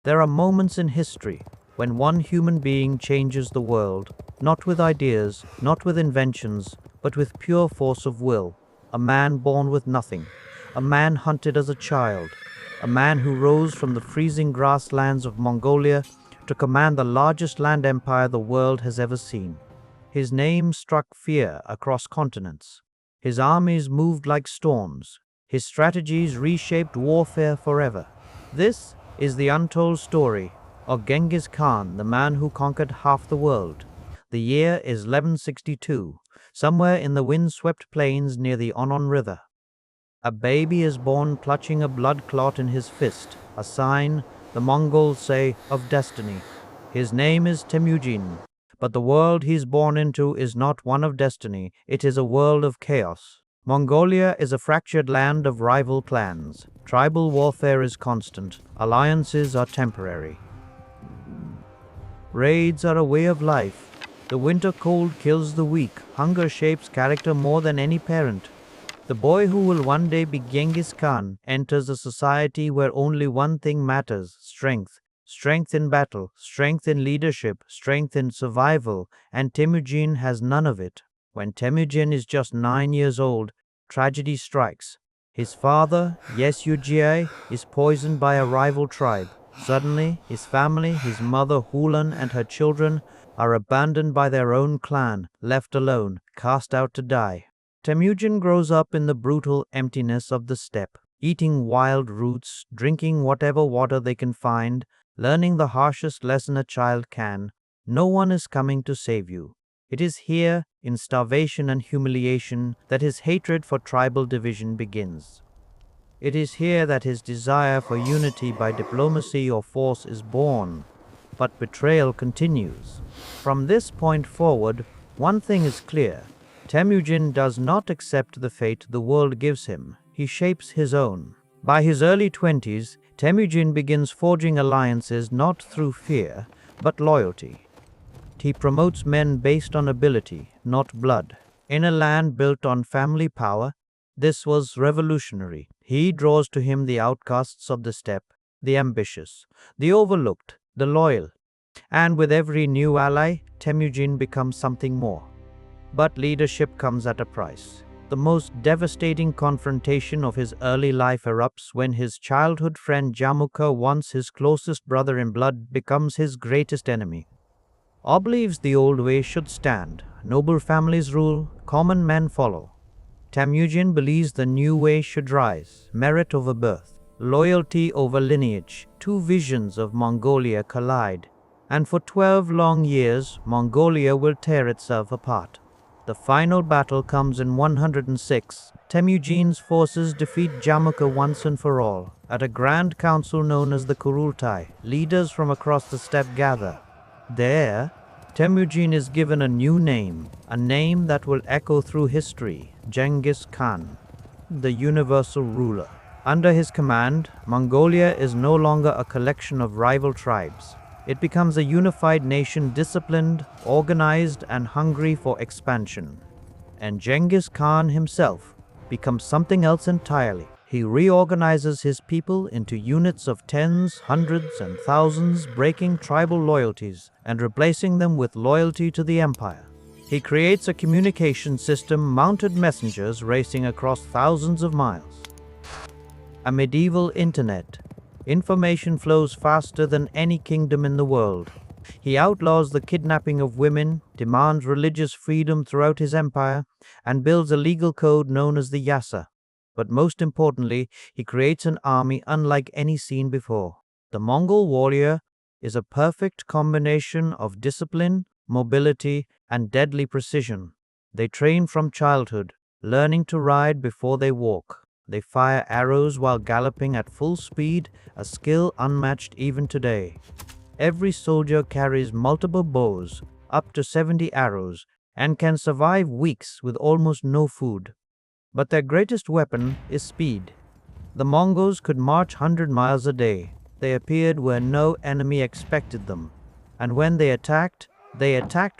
There are moments in history when one human being changes the world, not with ideas, not with inventions, but with pure force of will. A man born with nothing, a man hunted as a child, a man who rose from the freezing grasslands of Mongolia to command the largest land empire the world has ever seen. His name struck fear across continents. His armies moved like storms. His strategies reshaped warfare forever. This is the untold story of Genghis Khan, the man who conquered half the world. The year is 1162, somewhere in the wind-swept plains near the Onon River. A baby is born clutching a blood clot in his fist, a sign, the Mongols say, of destiny. His name is Temüjin, but the world he's born into is not one of destiny, it is a world of chaos. Mongolia is a fractured land of rival clans. Tribal warfare is constant, alliances are temporary. Raids are a way of life. The winter cold kills the weak. Hunger shapes character more than any parent. The boy who will one day be Genghis Khan enters a society where only one thing matters: strength. Strength in battle, strength in leadership, strength in survival, and Temüjin has none of it. When Temüjin is just 9 years old, tragedy strikes. His father, Yesugi, is poisoned by a rival tribe. Suddenly, his family, his mother Hulan and her children, are abandoned by their own clan, left alone, cast out to die. Temüjin grows up in the brutal emptiness of the steppe, eating wild roots, drinking whatever water they can find, learning the harshest lesson a child can: no one is coming to save you. It is here, in starvation and humiliation, that his hatred for tribal division begins. It is here that his desire for unity by diplomacy or force is born. But betrayal continues. From this point forward, one thing is clear. Temüjin does not accept the fate the world gives him. He shapes his own. By his early 20s, Temüjin begins forging alliances not through fear, but loyalty. He promotes men based on ability, not blood. In a land built on family power, this was revolutionary. He draws to him the outcasts of the steppe, the ambitious, the overlooked, the loyal. And with every new ally, Temüjin becomes something more. But leadership comes at a price. The most devastating confrontation of his early life erupts when his childhood friend Jamukha, once his closest brother in blood, becomes his greatest enemy. All believes the old way should stand. Noble families rule, common men follow. Temüjin believes the new way should rise, merit over birth, loyalty over lineage. Two visions of Mongolia collide, and for 12 long years, Mongolia will tear itself apart. The final battle comes in 106. Temüjin's forces defeat Jamukha once and for all. At a grand council known as the Kurultai, leaders from across the steppe gather. There, Temüjin is given a new name, a name that will echo through history: Genghis Khan, the universal ruler. Under his command, Mongolia is no longer a collection of rival tribes. It becomes a unified nation, disciplined, organized, and hungry for expansion. And Genghis Khan himself becomes something else entirely. He reorganizes his people into units of tens, hundreds, and thousands, breaking tribal loyalties and replacing them with loyalty to the empire. He creates a communication system, mounted messengers racing across thousands of miles. A medieval internet. Information flows faster than any kingdom in the world. He outlaws the kidnapping of women, demands religious freedom throughout his empire, and builds a legal code known as the Yasa. But most importantly, he creates an army unlike any seen before. The Mongol warrior is a perfect combination of discipline, mobility, and deadly precision. They train from childhood, learning to ride before they walk. They fire arrows while galloping at full speed, a skill unmatched even today. Every soldier carries multiple bows, up to 70 arrows, and can survive weeks with almost no food. But their greatest weapon is speed. The Mongols could march 100 miles a day. They appeared where no enemy expected them. And when they attacked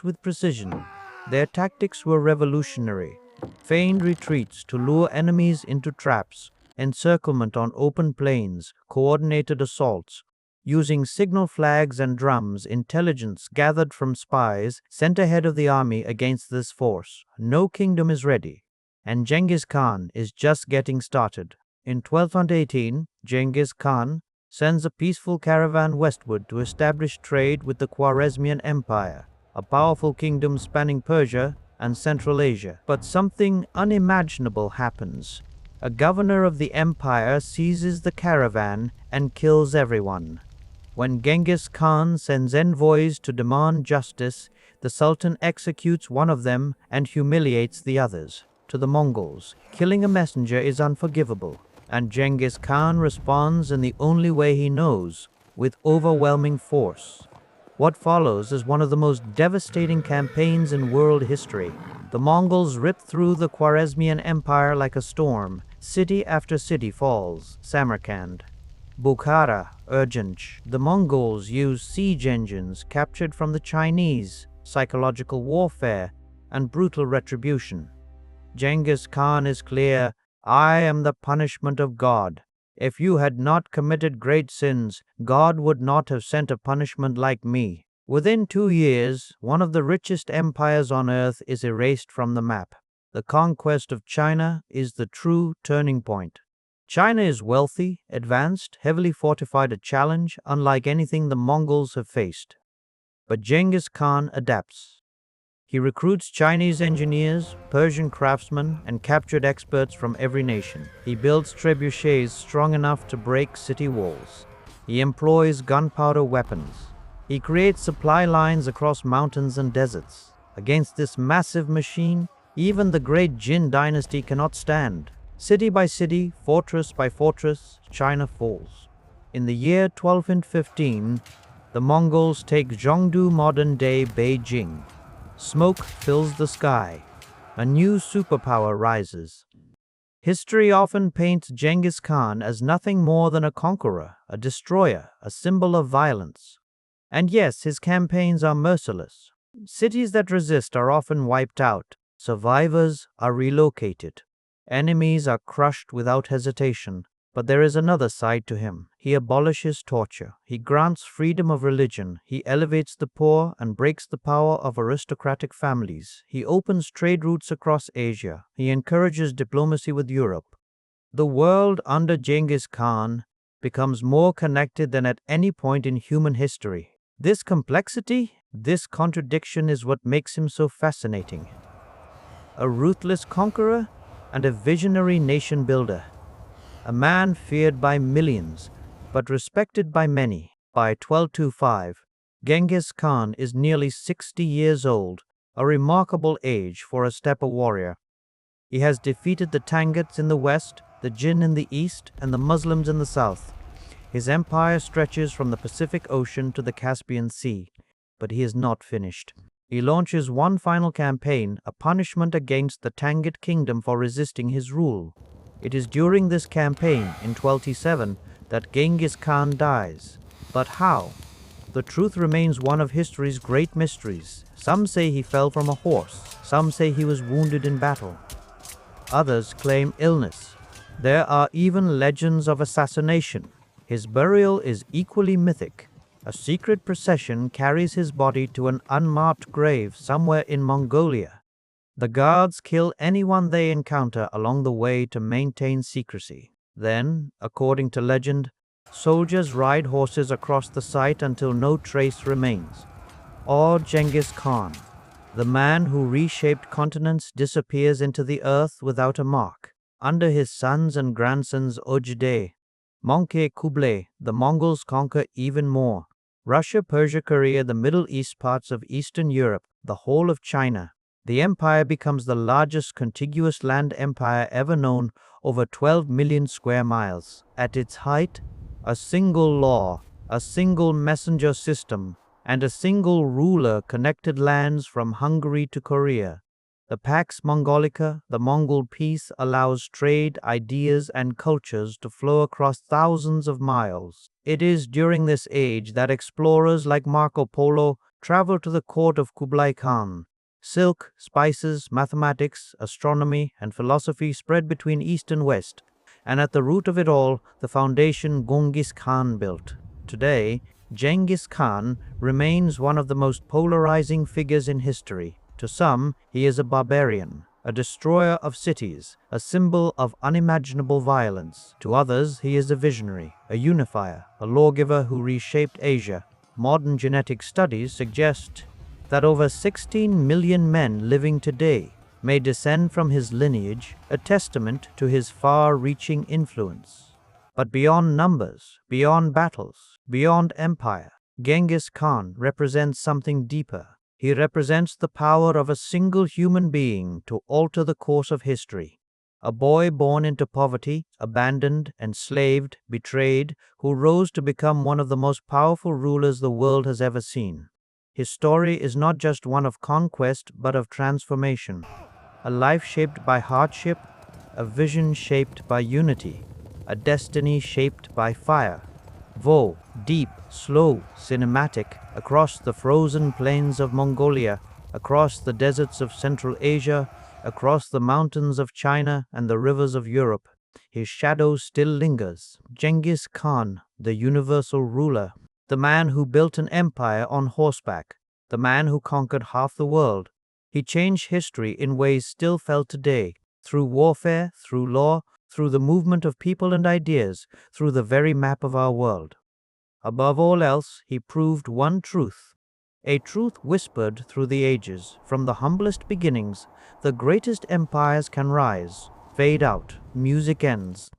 with precision. Their tactics were revolutionary. Feigned retreats to lure enemies into traps, encirclement on open plains, coordinated assaults. Using signal flags and drums, intelligence gathered from spies sent ahead of the army against this force. No kingdom is ready, and Genghis Khan is just getting started. In 1218, Genghis Khan sends a peaceful caravan westward to establish trade with the Khwarezmian Empire, a powerful kingdom spanning Persia and Central Asia. But something unimaginable happens. A governor of the empire seizes the caravan and kills everyone. When Genghis Khan sends envoys to demand justice, the Sultan executes one of them and humiliates the others. To the Mongols, killing a messenger is unforgivable, and Genghis Khan responds in the only way he knows, with overwhelming force. What follows is one of the most devastating campaigns in world history. The Mongols rip through the Khwarezmian Empire like a storm. City after city falls. Samarkand, Bukhara, Urgench. The Mongols use siege engines captured from the Chinese, psychological warfare, and brutal retribution. Genghis Khan is clear, "I am the punishment of God. If you had not committed great sins, God would not have sent a punishment like me." Within 2 years, one of the richest empires on earth is erased from the map. The conquest of China is the true turning point. China is wealthy, advanced, heavily fortified, a challenge unlike anything the Mongols have faced. But Genghis Khan adapts. He recruits Chinese engineers, Persian craftsmen, and captured experts from every nation. He builds trebuchets strong enough to break city walls. He employs gunpowder weapons. He creates supply lines across mountains and deserts. Against this massive machine, even the great Jin dynasty cannot stand. City by city, fortress by fortress, China falls. In the year 1215, the Mongols take Zhongdu, modern-day Beijing. Smoke fills the sky. A new superpower rises. History often paints Genghis Khan as nothing more than a conqueror, a destroyer, a symbol of violence. And yes, his campaigns are merciless. Cities that resist are often wiped out. Survivors are relocated. Enemies are crushed without hesitation. But there is another side to him. He abolishes torture. He grants freedom of religion. He elevates the poor and breaks the power of aristocratic families. He opens trade routes across Asia. He encourages diplomacy with Europe. The world under Genghis Khan becomes more connected than at any point in human history. This complexity, this contradiction is what makes him so fascinating. A ruthless conqueror and a visionary nation builder. A man feared by millions, but respected by many. By 1225, Genghis Khan is nearly 60 years old, a remarkable age for a steppe warrior. He has defeated the Tanguts in the west, the Jin in the east, and the Muslims in the south. His empire stretches from the Pacific Ocean to the Caspian Sea, but he is not finished. He launches one final campaign, a punishment against the Tangut kingdom for resisting his rule. It is during this campaign, in 1227, that Genghis Khan dies. But how? The truth remains one of history's great mysteries. Some say he fell from a horse. Some say he was wounded in battle. Others claim illness. There are even legends of assassination. His burial is equally mythic. A secret procession carries his body to an unmarked grave somewhere in Mongolia. The guards kill anyone they encounter along the way to maintain secrecy. Then, according to legend, soldiers ride horses across the site until no trace remains. Or Genghis Khan, the man who reshaped continents, disappears into the earth without a mark. Under his sons and grandsons Ojdeh, Menke, Kublai, the Mongols conquer even more. Russia, Persia, Korea, the Middle East, parts of Eastern Europe, the whole of China. The empire becomes the largest contiguous land empire ever known, over 12 million square miles. At its height, a single law, a single messenger system, and a single ruler connected lands from Hungary to Korea. The Pax Mongolica, the Mongol peace, allows trade, ideas, and cultures to flow across thousands of miles. It is during this age that explorers like Marco Polo travel to the court of Kublai Khan. Silk, spices, mathematics, astronomy, and philosophy spread between east and west, and at the root of it all, the foundation Genghis Khan built. Today, Genghis Khan remains one of the most polarizing figures in history. To some, he is a barbarian, a destroyer of cities, a symbol of unimaginable violence. To others, he is a visionary, a unifier, a lawgiver who reshaped Asia. Modern genetic studies suggest that over 16 million men living today may descend from his lineage, a testament to his far-reaching influence. But beyond numbers, beyond battles, beyond empire, Genghis Khan represents something deeper. He represents the power of a single human being to alter the course of history. A boy born into poverty, abandoned, enslaved, betrayed, who rose to become one of the most powerful rulers the world has ever seen. His story is not just one of conquest, but of transformation. A life shaped by hardship, a vision shaped by unity, a destiny shaped by fire. Woe, deep, slow, cinematic, across the frozen plains of Mongolia, across the deserts of Central Asia, across the mountains of China and the rivers of Europe, his shadow still lingers. Genghis Khan, the universal ruler, the man who built an empire on horseback, the man who conquered half the world. He changed history in ways still felt today, through warfare, through law, through the movement of people and ideas, through the very map of our world. Above all else, he proved one truth, a truth whispered through the ages. From the humblest beginnings, the greatest empires can rise, fade out, music ends,